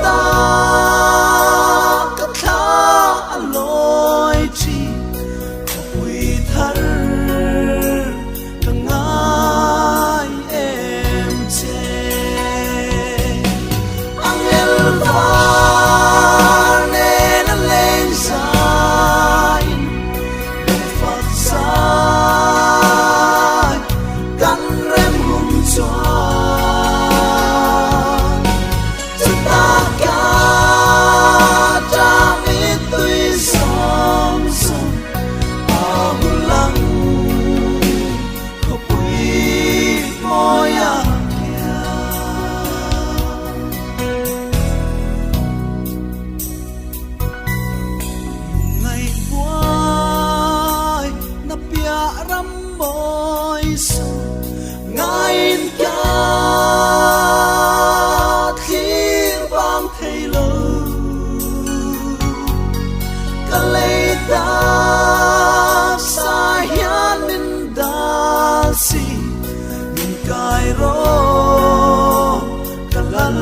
ta cất khá lối chi Khawpui thar cả ngài em chê angel va nên lên sai được Phật sai căn rem hùng choan chúng ta cả cha biết tuy sông sông à buồn lắng Khawpui môi à ngày quay na pia ram môi sông ngày cha khiến bang thầy lơ cả lấy ta sa hian min da si min kai ro cả lal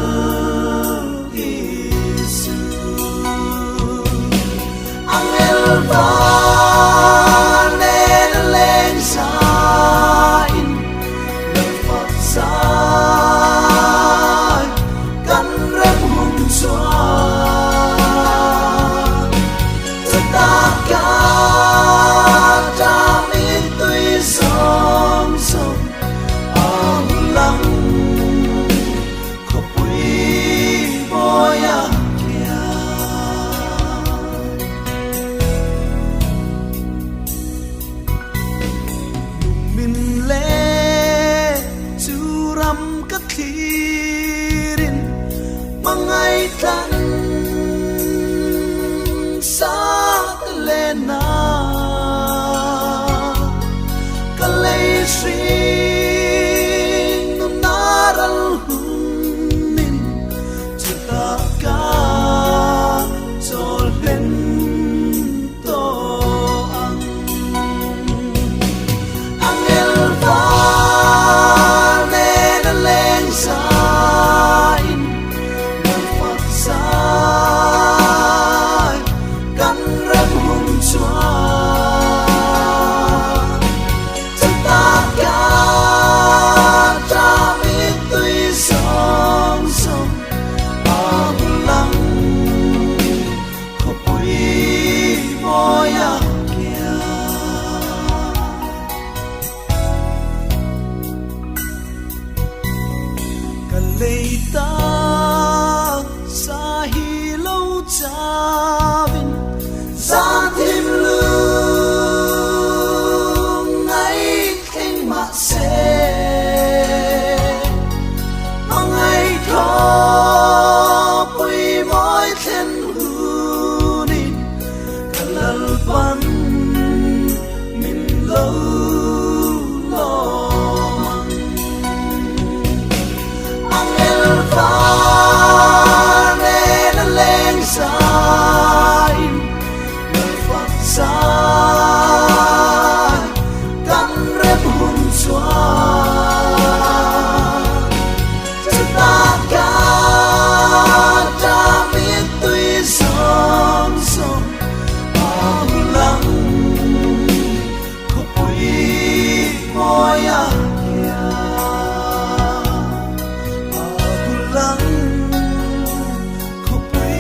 Giêsu angel va nên lên sai lời Phật sai căn rem hùng choan chúng ta cả cha biết tuy sông sông à lắng Khawpui môi à min le chu ram ka thirin mangai tan sa le na ka le sing nu naral min chuta ka chol len to ang angel va nên lên sai lời Phật sai căn rem hùng choan chúng ta cả cha biết tuy sông sông à buồn lắng Khawpui môi à cả lấy ta sa hi lâu cha vin ra thêm lương ngày thanh mà sẽ mong ngày Khawpui môi thiên hữu đi cả lal ban min lâu lo mang angel va nên lên sai lời Phật sai căn rem hùng choan chúng ta cả cha biết tuy sông sông à lắng Khawpui môi à lắng Khawpui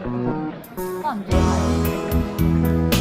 안 들어가네.